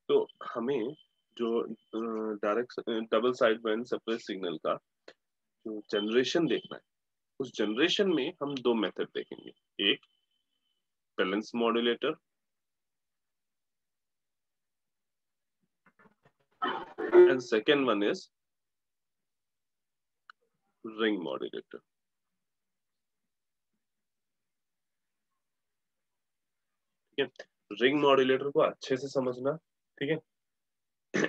तो हमें जो direct double side band separate signal का जो जनरेशन देखना है, उस जनरेशन में हम दो मेथड देखेंगे। एक balance modulator and second one is ring modulator. ठीक है, रिंग मॉड्यूलेटर को अच्छे से समझना। ठीक है,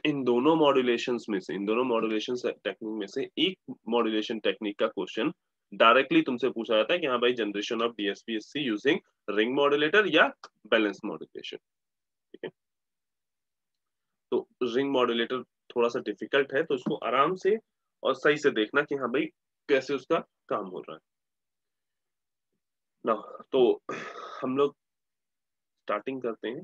इन दोनों मॉड्यूलेशंस में से, इन दोनों मॉड्यूलेशन टेक्निक में से एक मॉड्यूलेशन टेक्निक का क्वेश्चन डायरेक्टली तुमसे पूछा जाता है कि हाँ भाई, generation of DSP using ring modulator या बैलेंस मॉड्यूलेशन। ठीक है, तो रिंग मॉड्यूलेटर थोड़ा सा डिफिकल्ट है, तो उसको आराम से और सही से देखना कि हाँ भाई कैसे उसका काम हो रहा है ना। तो हम लोग स्टार्टिंग करते हैं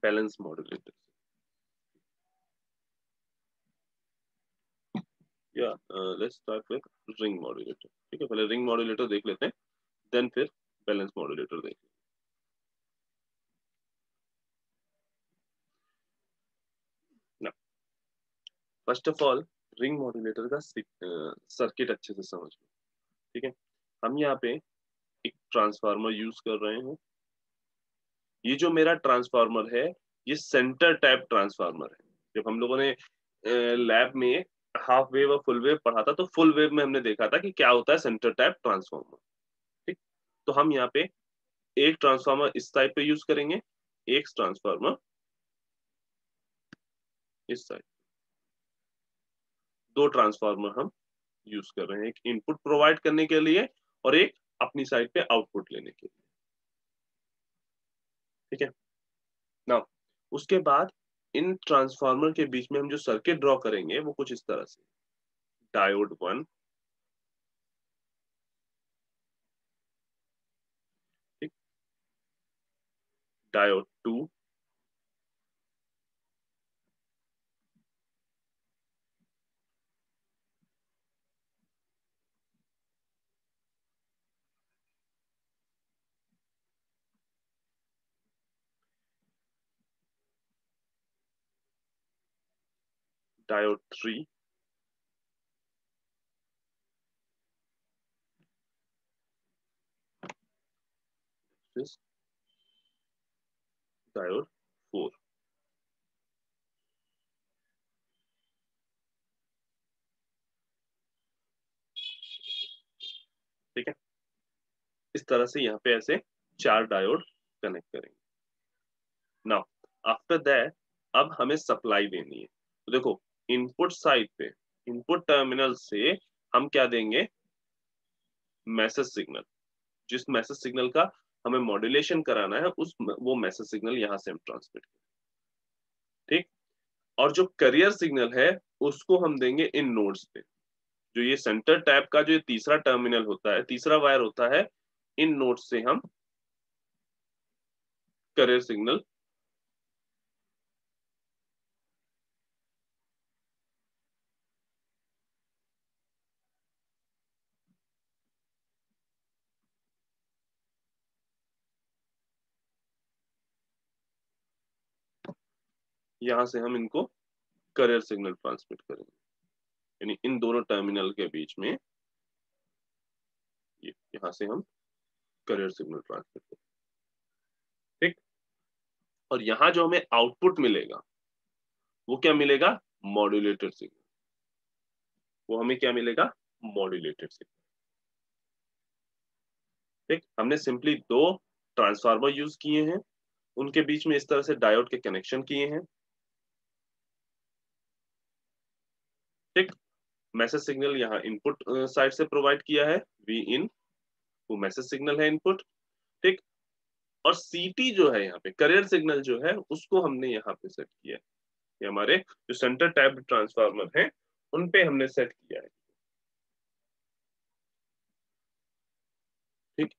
बैलेंस मॉड्यूलेटर या let's start with ring modulator. ठीक है, पहले रिंग मॉड्यूलेटर देख लेते हैं, देन फिर बैलेंस मॉड्यूलेटर देखेंगे ना। First of all, ring modulator का सर्किट अच्छे से समझ लो। ठीक है, हम यहाँ पे एक ट्रांसफार्मर यूज कर रहे हैं। ये जो मेरा ट्रांसफार्मर है, ये सेंटर टाइप ट्रांसफार्मर है। जब हम लोगों ने लैब में हाफ वेव और फुल वेव पढ़ा था, तो फुल वेव में हमने देखा था कि क्या होता है सेंटर टाइप ट्रांसफार्मर। ठीक, तो हम यहाँ पे एक ट्रांसफार्मर इस टाइप पे यूज करेंगे, एक ट्रांसफार्मर इस टाइप। दो ट्रांसफार्मर हम यूज कर रहे हैं, एक इनपुट प्रोवाइड करने के लिए और एक अपनी साइड पे आउटपुट लेने के लिए। ठीक है ना, उसके बाद इन ट्रांसफार्मर के बीच में हम जो सर्किट ड्रॉ करेंगे वो कुछ इस तरह से। डायोड 1, ठीक, डायोड 2, डायोड 3, डायोड 4। ठीक है, इस तरह से यहाँ पे ऐसे चार डायोड कनेक्ट करेंगे। नाउ आफ्टर दैट, अब हमें सप्लाई देनी है। तो देखो, इनपुट साइड पे, इनपुट टर्मिनल से हम क्या देंगे, मैसेज सिग्नल। जिस मैसेज सिग्नल का हमें मॉड्यूलेशन कराना है, उस वो मैसेज सिग्नल यहाँ से हम ट्रांसमिट करेंगे। ठीक, और जो करियर सिग्नल है उसको हम देंगे इन नोड्स पे। जो ये सेंटर टैप का जो ये तीसरा टर्मिनल होता है, तीसरा वायर होता है, इन नोड्स से हम करियर सिग्नल यहाँ से हम इनको करियर सिग्नल ट्रांसमिट करेंगे, यानी इन दोनों टर्मिनल के बीच में ये यहाँ से हम करियर सिग्नल ट्रांसमिट करेंगे। ठीक, और यहाँ जो हमें आउटपुट मिलेगा वो क्या मिलेगा, मॉड्यूलेटेड सिग्नल। वो हमें क्या मिलेगा, मॉड्यूलेटेड सिग्नल। ठीक, हमने सिंपली दो ट्रांसफार्मर यूज किए हैं, उनके बीच में इस तरह से डायोड के कनेक्शन किए हैं। ठीक, मैसेज सिग्नल यहाँ इनपुट साइड से प्रोवाइड किया है, वी इन, वो मैसेज सिग्नल है इनपुट। ठीक, और सीटी जो है यहाँ पे करियर सिग्नल जो है, उसको हमने यहाँ पे सेट किया है। ये हमारे जो सेंटर टैप ट्रांसफार्मर है उन पे हमने सेट किया है। ठीक,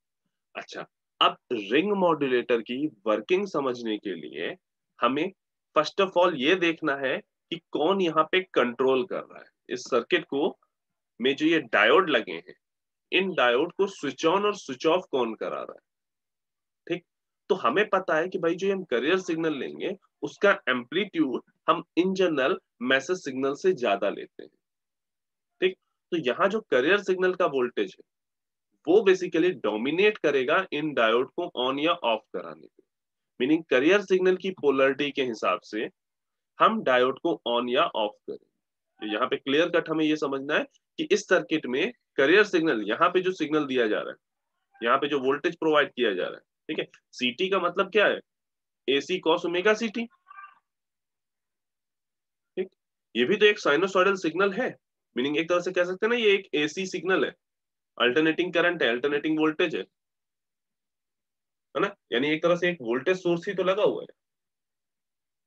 अच्छा, अब रिंग मॉड्यूलेटर की वर्किंग समझने के लिए हमें फर्स्ट ऑफ ऑल ये देखना है कि कौन यहाँ पे कंट्रोल कर रहा है इस सर्किट को। में जो ये डायोड लगे हैं, इन डायोड को स्विच ऑन और स्विच ऑफ कौन करा रहा है। ठीक, तो हमें पता है कि भाई जो हम करियर सिग्नल लेंगे उसका एम्पलीट्यूड हम इन जनरल मैसेज सिग्नल से ज्यादा लेते हैं, ठीक। तो यहाँ जो करियर सिग्नल का वोल्टेज है वो बेसिकली डोमिनेट करेगा इन डायोड को ऑन या ऑफ कराने पे। मीनिंग करियर सिग्नल की पोलरिटी के हिसाब से हम डायोड को ऑन या ऑफ करें। तो यहाँ पे क्लियर कट हमें ये समझना है कि इस सर्किट में करियर सिग्नल, यहाँ पे जो सिग्नल दिया जा रहा है, यहाँ पे जो वोल्टेज प्रोवाइड किया जा रहा है, ठीक है, सीटी का मतलब क्या है, एसी कॉस ओमेगा सीटी, ठीक। ये भी तो एक साइनोसॉइडल सिग्नल है, मीनिंग एक तरह से कह सकते हैं ना ये एक एसी सिग्नल है, अल्टरनेटिंग करंट है, अल्टरनेटिंग वोल्टेज है ना, यानी एक तरह से एक वोल्टेज सोर्स ही तो लगा हुआ है,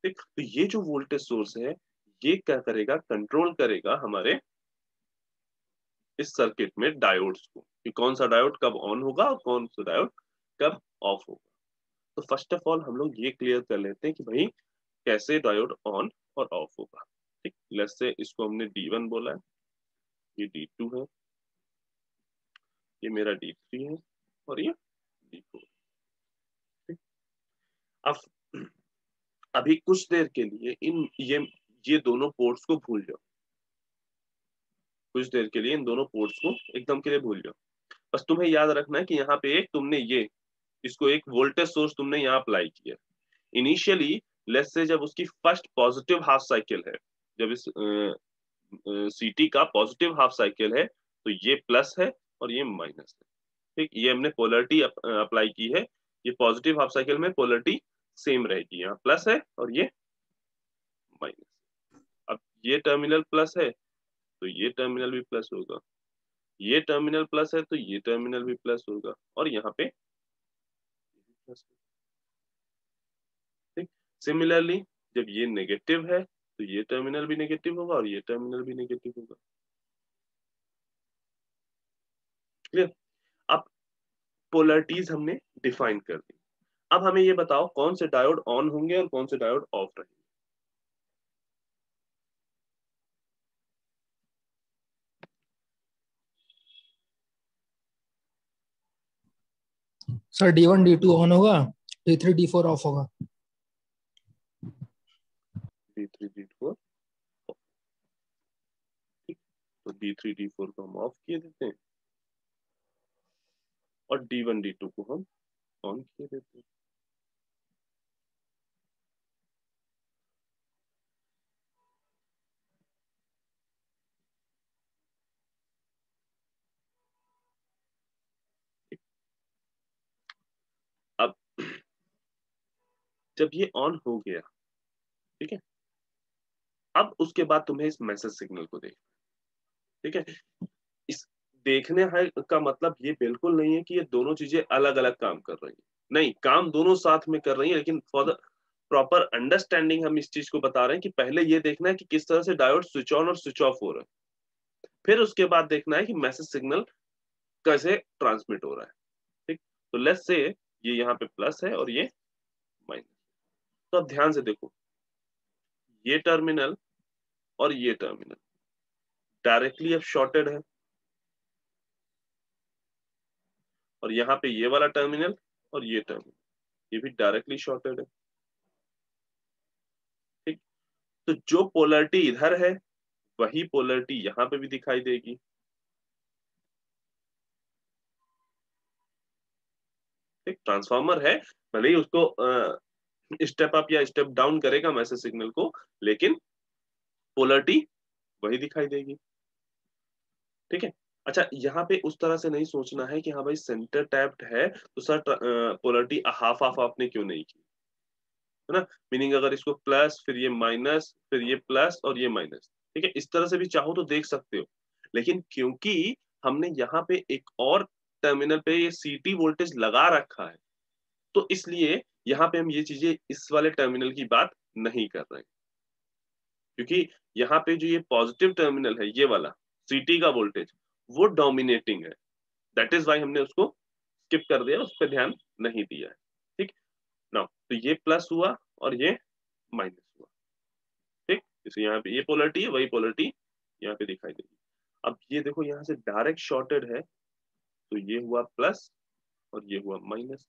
ठीक। तो ये जो वोल्टेज सोर्स है ये क्या करेगा, कंट्रोल करेगा हमारे इस सर्किट में डायोड्स को कि कौन सा डायोड कब ऑन होगा और कौन सा डायोड कब ऑफ होगा। तो फर्स्ट ऑफ ऑल हम लोग ये क्लियर कर लेते हैं कि भाई कैसे डायोड ऑन और ऑफ होगा, ठीक। लेट्स से इसको हमने D1 बोला है, ये D2 है, ये मेरा D3 है और ये D4, ठीक। अब अभी कुछ देर के लिए इन ये दोनों पोर्ट्स को भूल जाओ, कुछ देर के लिए इन दोनों पोर्ट्स को एकदम के लिए भूल जाओ। बस तुम्हें याद रखना है कि यहाँ पे एक तुमने ये इसको एक वोल्टेज सोर्स तुमने यहाँ अप्लाई किया इनिशियली, लेट्स से जब उसकी फर्स्ट पॉजिटिव हाफ साइकिल है, जब इस सीटी का पॉजिटिव हाफ साइकिल है तो ये प्लस है और ये माइनस है, ठीक। ये हमने पोलरिटी अप्लाई की है, ये पॉजिटिव हाफ साइकिल में पोलरिटी सेम रहेगी, यहाँ प्लस है और ये माइनस। अब ये टर्मिनल प्लस है तो ये टर्मिनल भी प्लस होगा, ये टर्मिनल प्लस है तो ये टर्मिनल भी प्लस होगा और यहाँ पे प्लस, ठीक। सिमिलरली जब ये नेगेटिव है तो ये टर्मिनल भी नेगेटिव होगा और ये टर्मिनल भी नेगेटिव होगा, क्लियर। अब पोलरिटीज हमने डिफाइन कर दी, अब हमें ये बताओ कौन से डायोड ऑन होंगे और कौन से डायोड ऑफ रहेंगे। सर D1 D2 ऑन होगा, D3 D4 ऑफ होगा। D3 D4, ठीक। तो D3 D4 को हम ऑफ किए देते हैं और D1 D2 को हम ऑन किए देते हैं। अब जब ये ऑन हो गया, ठीक है, अब उसके बाद तुम्हें इस मैसेज सिग्नल को देखना, ठीक है। इस देखने है का मतलब ये बिल्कुल नहीं है कि ये दोनों चीजें अलग अलग काम कर रही हैं, नहीं, काम दोनों साथ में कर रही है, लेकिन फॉर द प्रॉपर अंडरस्टैंडिंग हम इस चीज को बता रहे हैं कि पहले ये देखना है कि किस तरह से डायोड स्विच ऑन और स्विच ऑफ हो रहा है, फिर उसके बाद देखना है कि मैसेज सिग्नल कैसे ट्रांसमिट हो रहा है, ठीक। तो लेट्स से ये यहाँ पे प्लस है और ये माइनस। तो अब ध्यान से देखो, ये टर्मिनल और ये टर्मिनल डायरेक्टली अब शॉर्टेड है और यहाँ पे ये वाला टर्मिनल और ये टर्मिनल ये भी डायरेक्टली शॉर्टेड है, ठीक। तो जो पोलरिटी इधर है वही पोलरिटी यहाँ पे भी दिखाई देगी, ठीक। ट्रांसफार्मर है, भले ही उसको स्टेप अप या स्टेप डाउन करेगा मैसेज सिग्नल को, लेकिन पोलरिटी वही दिखाई देगी, ठीक है। अच्छा, यहाँ पे उस तरह से नहीं सोचना है कि हाँ भाई सेंटर टैप्ड है तो सर पोलरिटी हाफ हाफ आपने क्यों नहीं की, है ना। मीनिंग अगर इसको प्लस फिर ये माइनस फिर ये प्लस और ये माइनस, ठीक है, इस तरह से भी चाहो तो देख सकते हो, लेकिन क्योंकि हमने यहाँ पे एक और टर्मिनल पे ये सीटी वोल्टेज लगा रखा है तो इसलिए यहाँ पे हम ये चीजें इस वाले टर्मिनल की बात नहीं कर रहे हैं, क्योंकि यहाँ पे जो ये पॉजिटिव टर्मिनल है ये वाला सीटी का वोल्टेज वो डोमिनेटिंग है, दैट इज वाई हमने उसको स्किप कर दिया, उस पर ध्यान नहीं दिया है, ठीक। नाउ तो ये प्लस हुआ और ये माइनस हुआ, ठीक। जैसे यहाँ पे ये पोलरिटी है वही पोलरिटी यहाँ पे दिखाई देगी। अब ये देखो यहाँ से डायरेक्ट शॉर्टेड है तो ये हुआ प्लस और ये हुआ माइनस,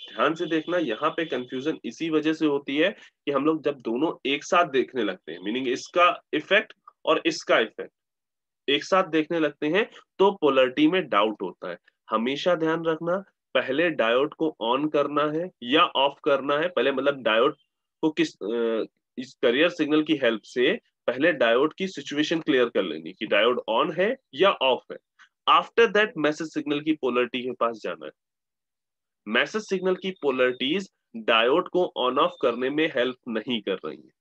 ध्यान से देखना, यहाँ पे कंफ्यूजन इसी वजह से होती है कि हम लोग जब दोनों एक साथ देखने लगते हैं, मीनिंग इसका इफेक्ट और इसका इफेक्ट एक साथ देखने लगते हैं, तो पोलरिटी में डाउट होता है। हमेशा ध्यान रखना, पहले डायोड को ऑन करना है या ऑफ करना है, पहले मतलब डायोड को इस कैरियर सिग्नल की हेल्प से पहले डायोड की सिचुएशन क्लियर कर लेनी कि डायोड ऑन है या ऑफ है। आफ्टर दैट मैसेज सिग्नल की पोलरिटी के पास जाना है। मैसेज सिग्नल की पोलरिटीज डायोड को ऑन ऑफ करने में हेल्प नहीं कर रही है,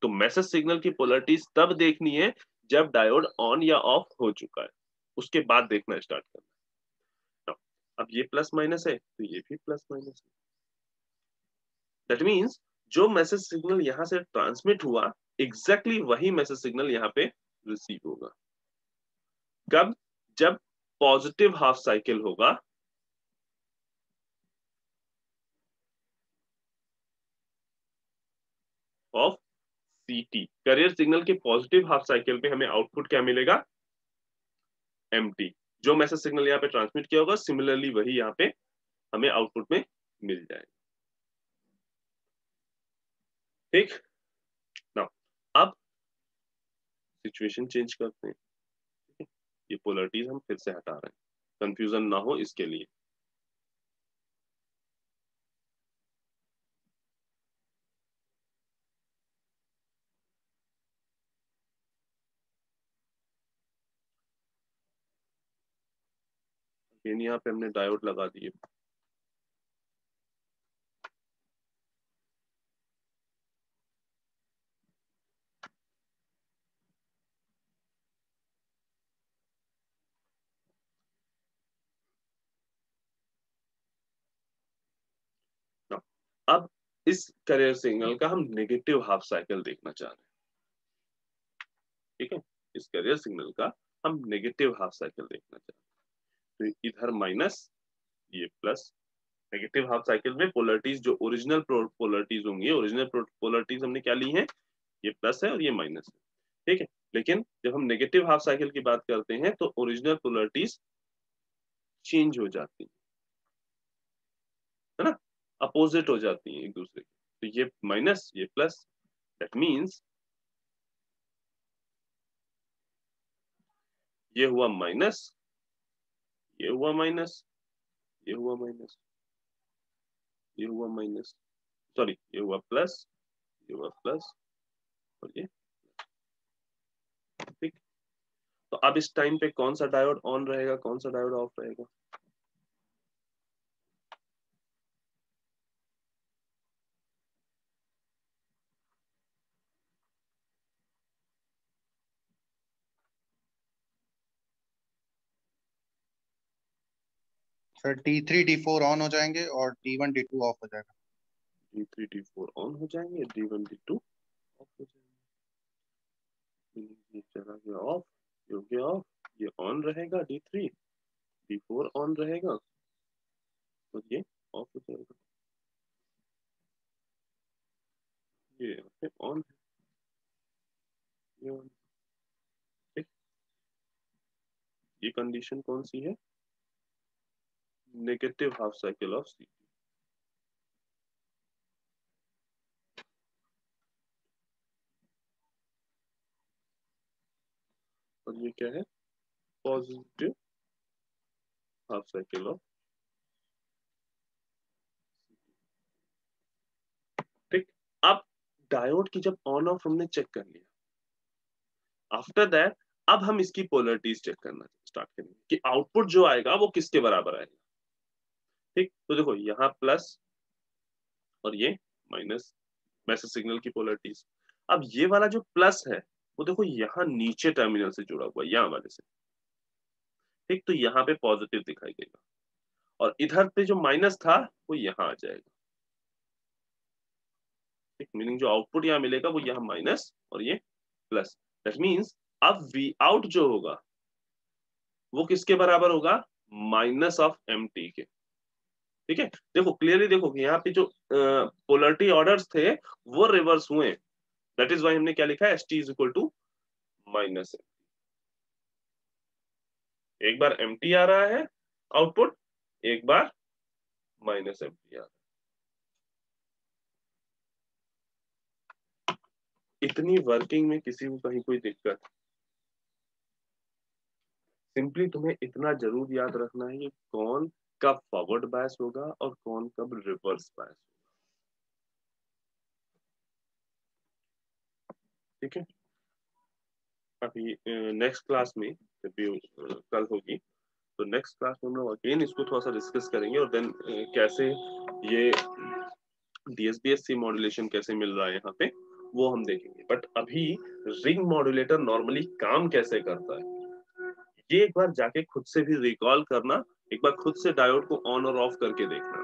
तो मैसेज सिग्नल की पोलरिटीज तब देखनी है जब डायोड ऑन या ऑफ हो चुका है, उसके बाद देखना स्टार्ट करना। अब ये प्लस माइनस है तो ये भी प्लस माइनस है। दैट मीन्स जो मैसेज सिग्नल यहां से ट्रांसमिट हुआ एग्जैक्टली वही मैसेज सिग्नल यहाँ पे रिसीव होगा। कब? जब पॉजिटिव हाफ साइकिल होगा ऑफ सीटी। कैरियर सिग्नल के पॉजिटिव हाफ साइकिल पे हमें आउटपुट क्या मिलेगा? एम्प्टी। जो मैसेज सिग्नल यहाँ पे ट्रांसमिट किया होगा सिमिलरली वही यहाँ पे हमें आउटपुट में मिल जाएगा। ठीक ना? अब सिचुएशन चेंज करते हैं, ये पोलरिटीज हम फिर से हटा रहे हैं, कंफ्यूजन ना हो इसके लिए। यहाँ पे हमने डायोड लगा दिए। ना, अब इस कैरियर सिग्नल का हम नेगेटिव हाफ साइकिल देखना चाह रहे हैं। ठीक है, इस कैरियर सिग्नल का हम नेगेटिव हाफ साइकिल देखना चाह रहे हैं। तो इधर माइनस, ये प्लस। नेगेटिव हाफ साइकिल में पोलरिटीज जो ओरिजिनल पोलरिटीज होंगी, ओरिजिनल पोलरिटीज हमने क्या ली है? ये प्लस है और ये माइनस है। ठीक है, लेकिन जब हम नेगेटिव हाफ साइकिल की बात करते हैं तो ओरिजिनल पोलरिटीज चेंज हो जाती है ना, अपोजिट हो जाती है एक दूसरे की। तो ये माइनस, ये प्लस। दैट मीन्स ये हुआ माइनस, ये हुआ माइनस, ये हुआ माइनस, ये हुआ माइनस, सॉरी ये हुआ प्लस, ये हुआ प्लस और ये। ठीक, तो अब इस टाइम पे कौन सा डायोड ऑन रहेगा, कौन सा डायोड ऑफ रहेगा? सर D3 D4 ऑन हो जाएंगे और D1 D2 ऑफ हो जाएगा। D3 D4 ऑन हो जाएंगे, D1 D2 ऑफ हो जाएंगे। ये चला गया ऑफ, ये हो गया ऑफ, ये ऑन रहेगा D3, D4 ऑन रहेगा और ये ऑफ हो जाएगा। ये यहाँ पे ऑन है, ये ऑन। ठीक, ये कंडीशन कौन सी है? नेगेटिव हाफ साइकिल ऑफ सी। और ये क्या है? Positive half cycle of. ठीक, अब डायोड की जब ऑन ऑफ हमने चेक कर लिया, आफ्टर दैट अब हम इसकी पोलरिटीज चेक करना स्टार्ट करेंगे कि आउटपुट जो आएगा वो किसके बराबर आएगा। ठीक, तो देखो यहाँ प्लस और ये माइनस, मैसेज सिग्नल की पोलरिटीज। अब ये वाला जो प्लस है वो देखो यहाँ नीचे टर्मिनल से जुड़ा हुआ है, यहाँ वाले से। ठीक, तो यहाँ पे पॉजिटिव दिखाई देगा और इधर पे जो माइनस था वो यहाँ आ जाएगा। ठीक, मीनिंग जो आउटपुट यहाँ मिलेगा वो यहाँ माइनस और ये प्लस। दैट मीन्स अब वी आउट जो होगा वो किसके बराबर होगा? माइनस ऑफ एम टी के। ठीक है, देखो क्लियरली देखो कि यहाँ पे जो पोलरिटी ऑर्डर्स थे वो रिवर्स हुए। दैट इज वाई हमने क्या लिखा है? S T is equal to minus. एक बार एम टी आ रहा है आउटपुट, एक बार माइनस एम्पियर। इतनी वर्किंग में किसी को कहीं कोई दिक्कत? सिंपली तुम्हें इतना जरूर याद रखना है कि कौन कब फॉरवर्ड बायस होगा और कौन कब रिवर्स बायस होगा। ठीक है। अभी नेक्स्ट क्लास में जब भी कल होगी तो नेक्स्ट क्लास में हम लोग अगेन इसको थोड़ा सा डिस्कस करेंगे और देन कैसे ये DSBSC मॉड्यूलेशन कैसे मिल रहा है यहाँ पे वो हम देखेंगे। बट अभी रिंग मॉड्यूलेटर नॉर्मली काम कैसे करता है ये एक बार जाके खुद से भी रिकॉल करना, एक बार खुद से डायोड को ऑन और ऑफ करके देखना।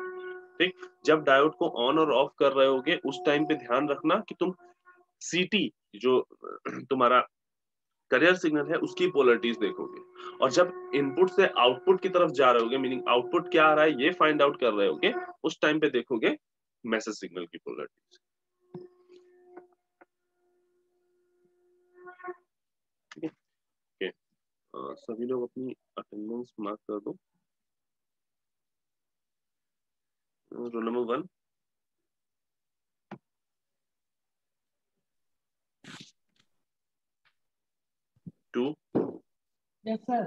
ठीक, जब डायोड को ऑन और ऑफ कर रहे होगे उस टाइम पे ध्यान रखना कि तुम CT जो तुम्हारा करियर सिग्नल है उसकी पोलरिटीज देखोगे, और जब इनपुट से आउटपुट की तरफ जा रहे होगे मीनिंग आउटपुट क्या आ रहा है ये फाइंड आउट कर रहे होगे उस टाइम पे देखोगे मैसेज सिग्नल की पोलरिटीज। ठीक है, ओके। सभी लोग अपनी अटेंडेंस मार्क कर दो। Roll number 1, 2, yes sir.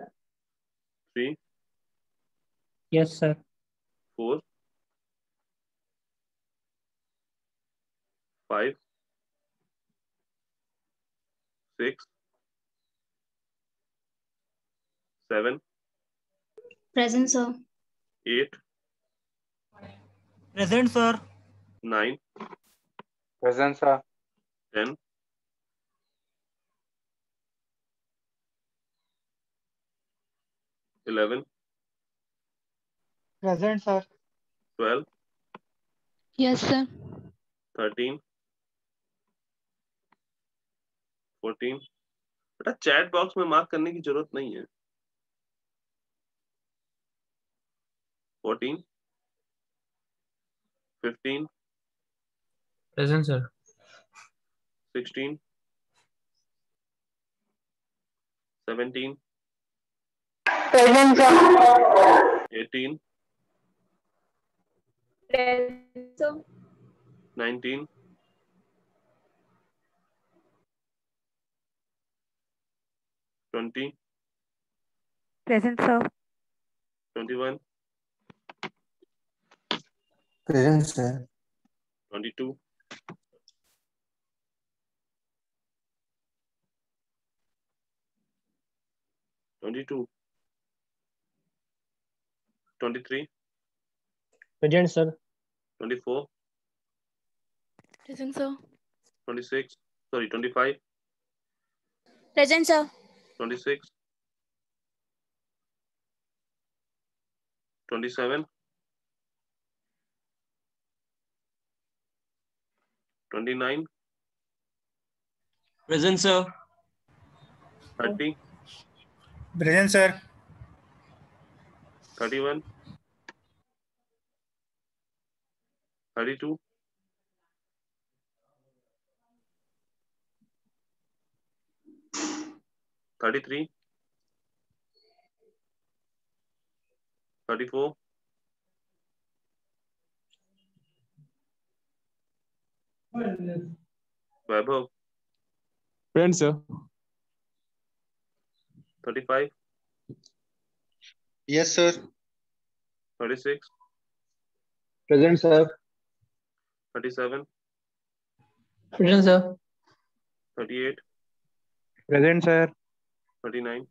3, yes sir. 4, 5, 6, 7, Present, sir. 8, Present, sir. 9, Present, sir. 10, 11, Present, sir. 12, Yes, sir. 13, 14। बेटा चैट बॉक्स में मार्क करने की जरूरत नहीं है। 14, 15, present sir. 16, 17, Present, sir. 18, Present, sir. 19, 20, Present, sir. 21, Present, sir. 22, 22, 23, present sir. 24, Present, sir. 26, sorry 25, Present, sir. 26, 27, 29, Present, sir. 30, Present, sir. 31, 32, 33, 34, वैभव, Present, sir. 35, Yes, sir. 36, present sir. 37, present sir. 38, Present, sir. 39,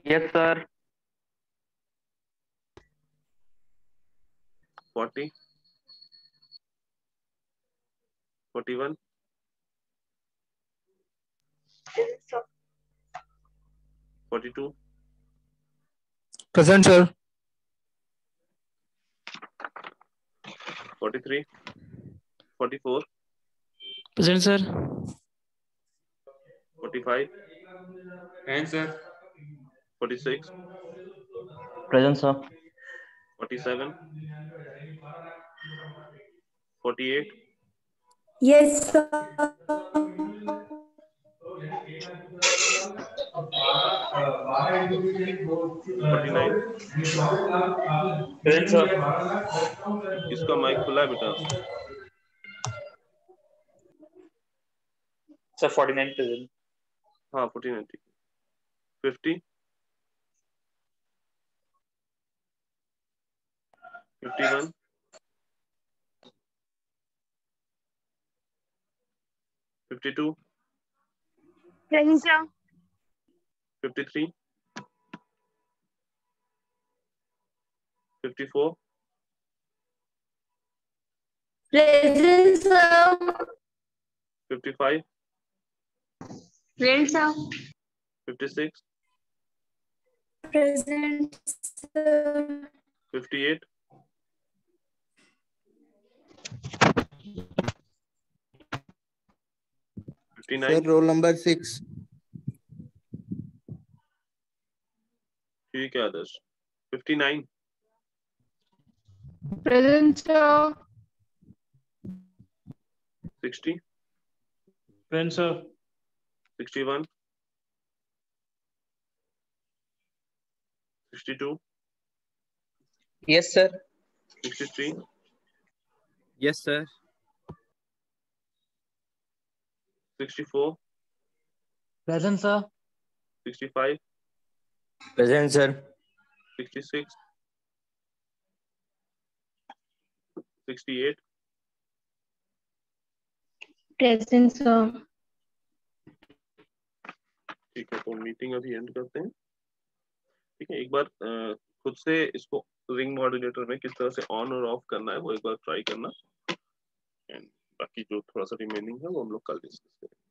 Yes, sir. 40, 41, 42, present sir. 43, 44, present sir. 45, Present, sir. 46, Present, sir. 47, 48, Yes, sir. 49 इसका mic खुला है बेटा sir 49 present हाँ 49 ठीक है 50 51 52 Present, sir. 53 54 Present, sir. 55 Present, sir. 56 Present, sir. 58 Sir, 59 roll number 6. ठीक है आदर्श 59 Present, sir. 60 present sir 61 62 yes sir 63 Yes, sir. 64 Present, sir. 65 present sir 66 68 Present, sir. ठीक है तो मीटिंग अभी एंड करते हैं ठीक है एक बार खुद से इसको रिंग मॉड्यूलेटर में किस तरह से ऑन और ऑफ करना है वो एक बार ट्राई करना एंड बाकी जो थोड़ा सा रिमेनिंग है वो हम लोग कल डिस्कस करेंगे